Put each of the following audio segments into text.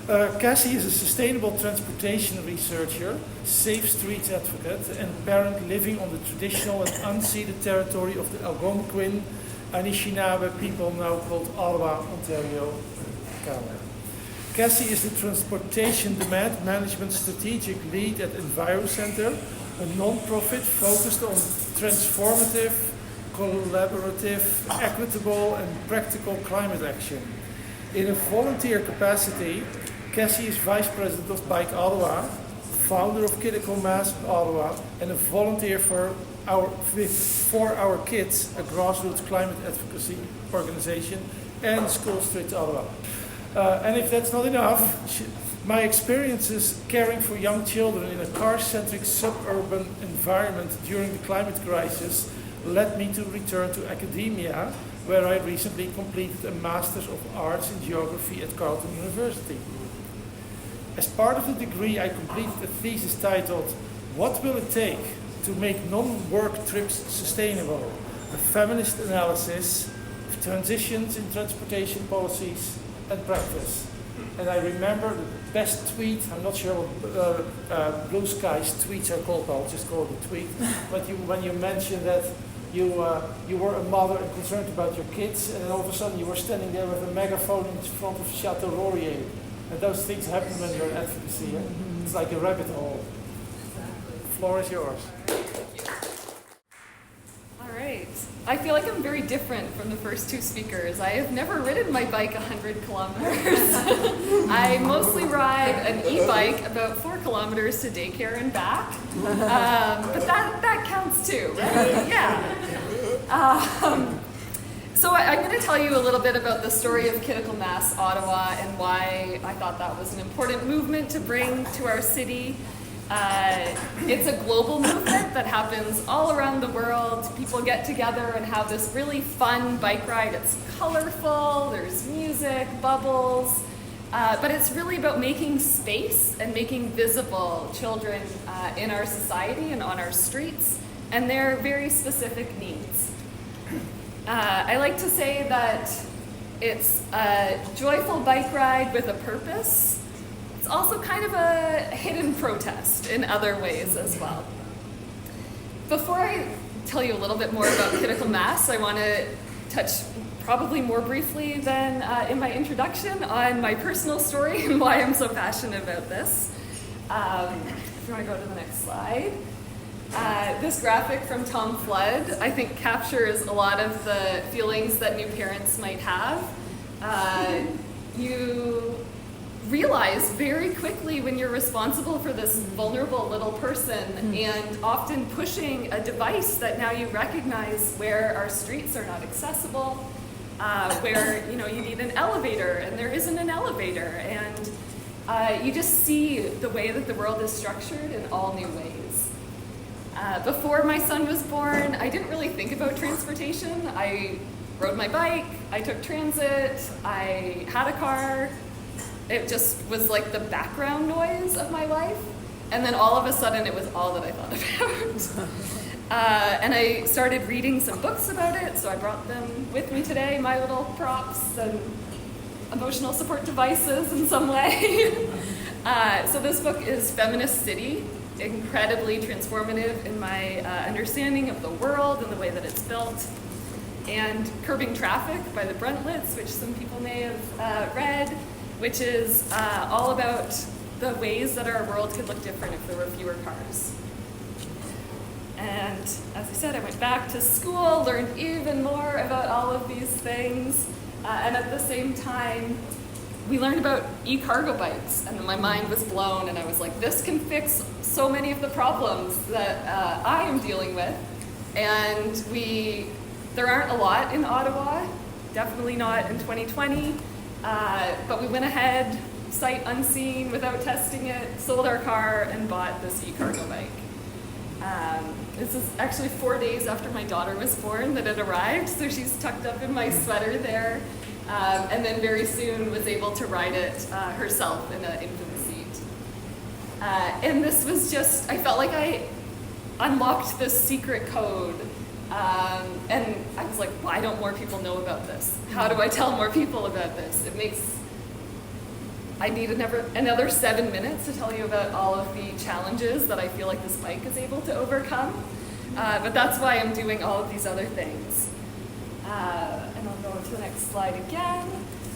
Cassie is a sustainable transportation researcher, safe streets advocate, and parent living on the traditional and unceded territory of the Algonquin Anishinaabe people, now called Ottawa, Ontario, Canada. Cassie is the Transportation Demand Management Strategic Lead at EnviroCenter, a non-profit focused on transformative, collaborative, equitable, and practical climate action. In a volunteer capacity, Cassie is Vice President of Bike Ottawa, founder of Critical Mass Ottawa, and a volunteer for Our Kids, a grassroots climate advocacy organization, and School Street Ottawa. And if that's not enough, my experiences caring for young children in a car-centric suburban environment during the climate crisis led me to return to academia, where I recently completed a Master's of Arts in Geography at Carleton University. As part of the degree, I completed a thesis titled, "What Will It Take to Make Non-Work Trips Sustainable? A Feminist Analysis of Transitions in Transportation Policies and Practice." And I remember the best tweet, I'm not sure what Blue Sky's tweets are called, but I'll just call it a tweet, but when you mentioned that you were a mother and concerned about your kids, and then all of a sudden you were standing there with a megaphone in front of Chateau Laurier. And those things happen when you're in advocacy. It's like a rabbit hole. The floor is yours. All right. I feel like I'm very different from the first two speakers. I have never ridden my bike 100 kilometers. I mostly ride an e-bike about 4 kilometers to daycare and back. But that counts too, right? Yeah. So I'm going to tell you a little bit about the story of Critical Mass Ottawa and why I thought that was an important movement to bring to our city. It's a global movement that happens all around the world. People get together and have this really fun bike ride. It's colorful, there's music, bubbles, but it's really about making space and making visible children in our society and on our streets and their very specific needs. I like to say that it's a joyful bike ride with a purpose. It's also kind of a hidden protest in other ways as well. Before I tell you a little bit more about Critical Mass, I want to touch probably more briefly than in my introduction on my personal story and why I'm so passionate about this. If you want to go to the next slide. This graphic from Tom Flood, I think, captures a lot of the feelings that new parents might have. You realize very quickly when you're responsible for this vulnerable little person and often pushing a device that now you recognize where our streets are not accessible, where you need an elevator and there isn't an elevator, and you just see the way that the world is structured in all new ways. Before my son was born, I didn't really think about transportation. I rode my bike, I took transit, I had a car. It just was like the background noise of my life. And then all of a sudden it was all that I thought about. And I started reading some books about it, so I brought them with me today, my little props and emotional support devices in some way. So this book is Feminist City, incredibly transformative in my understanding of the world and the way that it's built. And Curbing Traffic by the Bruntlets, which some people may have read, which is all about the ways that our world could look different if there were fewer cars. And as I said, I went back to school, learned even more about all of these things, and at the same time, we learned about e-cargo bikes, and my mind was blown, and I was like, this can fix so many of the problems that I am dealing with. And there aren't a lot in Ottawa, definitely not in 2020, but we went ahead, sight unseen, without testing it, sold our car, and bought this e-cargo bike. This is actually 4 days after my daughter was born that it arrived, so she's tucked up in my sweater there. And then very soon was able to ride it herself in an infant seat. And this was just, I felt like I unlocked this secret code. And I was like, why don't more people know about this? How do I tell more people about this? I need another 7 minutes to tell you about all of the challenges that I feel like this bike is able to overcome. But that's why I'm doing all of these other things. And I'll go to the next slide again.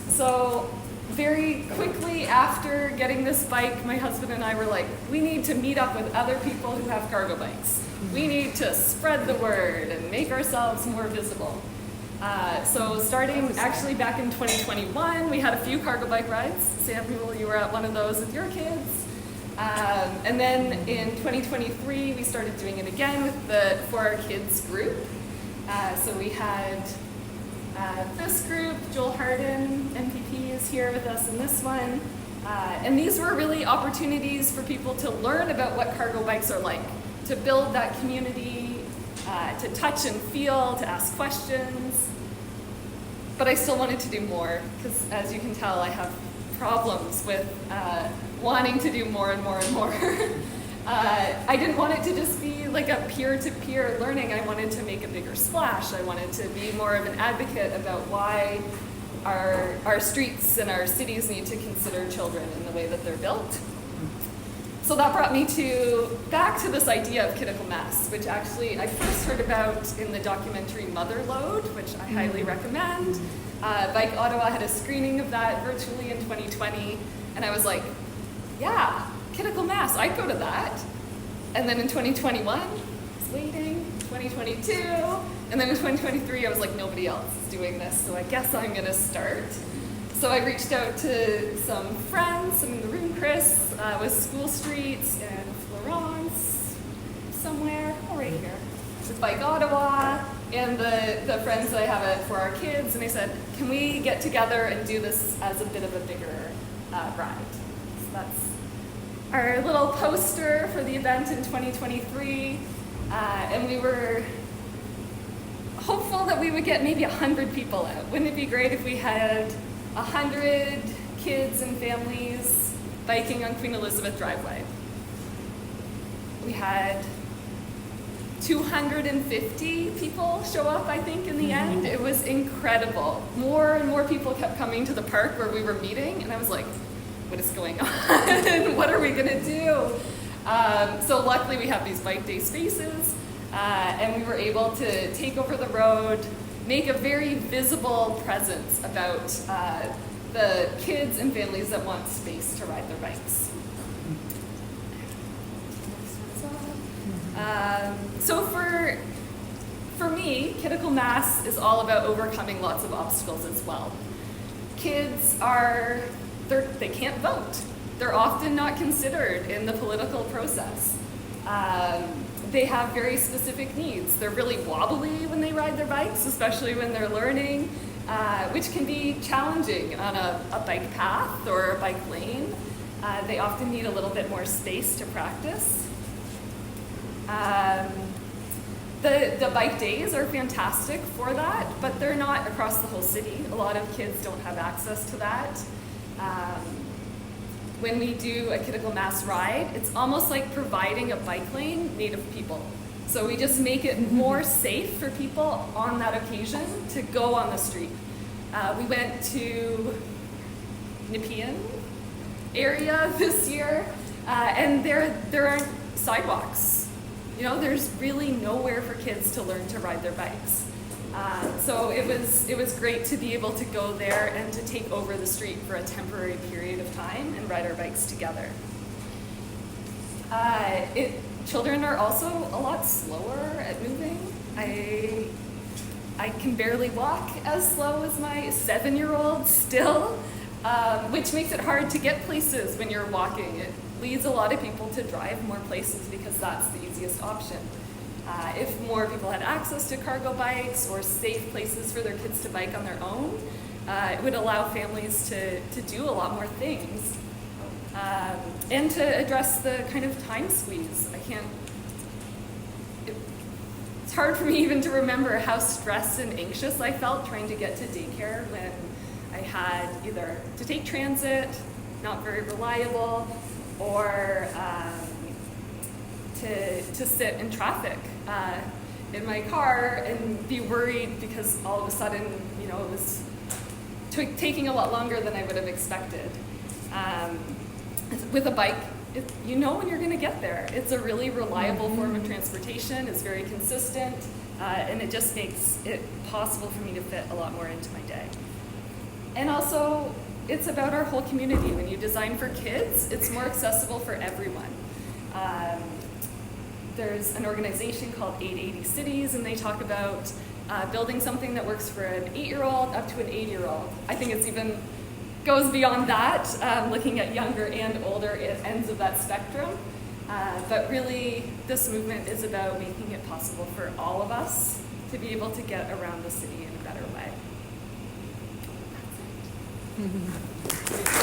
So very quickly after getting this bike, my husband and I were like, we need to meet up with other people who have cargo bikes. We need to spread the word and make ourselves more visible. So starting actually back in 2021, we had a few cargo bike rides. Samuel, you were at one of those with your kids. And then in 2023, we started doing it again with the For Our Kids group. So we had this group, Joel Harden, MPP, is here with us in this one. And these were really opportunities for people to learn about what cargo bikes are like, to build that community, to touch and feel, to ask questions. But I still wanted to do more, because as you can tell, I have problems with wanting to do more and more and more. I didn't want it to just be like a peer-to-peer learning. I wanted to make a bigger splash. I wanted to be more of an advocate about why our streets and our cities need to consider children in the way that they're built. So that brought me back to this idea of critical mass, which actually I first heard about in the documentary Motherload, which I highly recommend. Bike Ottawa had a screening of that virtually in 2020, and I was like, yeah, critical mass, I'd go to that. And then in 2021, I was waiting, 2022, and then in 2023, I was like, nobody else is doing this, so I guess I'm gonna start. So I reached out to some friends, some in the room, Chris, with School Streets and Florence, somewhere, right here, with Bike Ottawa, and the friends that I have it For Our Kids, and I said, can we get together and do this as a bit of a bigger ride? So that's our little poster for the event in 2023, and we were hopeful that we would get maybe 100 people out. Wouldn't it be great if we had 100 kids and families biking on Queen Elizabeth Driveway? We had 250 people show up, I think, in the end. It was incredible. More and more people kept coming to the park where we were meeting, and I was like, what is going on? What are we gonna do? So luckily we have these bike day spaces, and we were able to take over the road, make a very visible presence about the kids and families that want space to ride their bikes. So for me, critical mass is all about overcoming lots of obstacles as well. Kids they can't vote. They're often not considered in the political process. They have very specific needs. They're really wobbly when they ride their bikes, especially when they're learning, which can be challenging on a bike path or a bike lane. They often need a little bit more space to practice. The bike days are fantastic for that, but they're not across the whole city. A lot of kids don't have access to that. When we do a critical mass ride, it's almost like providing a bike lane made of people. So we just make it more safe for people on that occasion to go on the street. We went to Nepean area this year, and there aren't sidewalks. You know, there's really nowhere for kids to learn to ride their bikes. So it was great to be able to go there and to take over the street for a temporary period of time and ride our bikes together. Children are also a lot slower at moving. I can barely walk as slow as my 7-year-old still, which makes it hard to get places when you're walking. It leads a lot of people to drive more places because that's the easiest option. If more people had access to cargo bikes or safe places for their kids to bike on their own, it would allow families to do a lot more things. And to address the kind of time squeeze. It's hard for me even to remember how stressed and anxious I felt trying to get to daycare when I had either to take transit, not very reliable, or to sit in traffic in my car and be worried because all of a sudden, you know, it was taking a lot longer than I would have expected. With a bike, you know when you're going to get there. It's a really reliable form of transportation. It's very consistent, and it just makes it possible for me to fit a lot more into my day. And also, it's about our whole community. When you design for kids, it's more accessible for everyone. There's an organization called 880 Cities, and they talk about building something that works for an 8-year-old up to an 80-year-old. I think it's even goes beyond that, looking at younger and older ends of that spectrum. But really, this movement is about making it possible for all of us to be able to get around the city in a better way. That's it.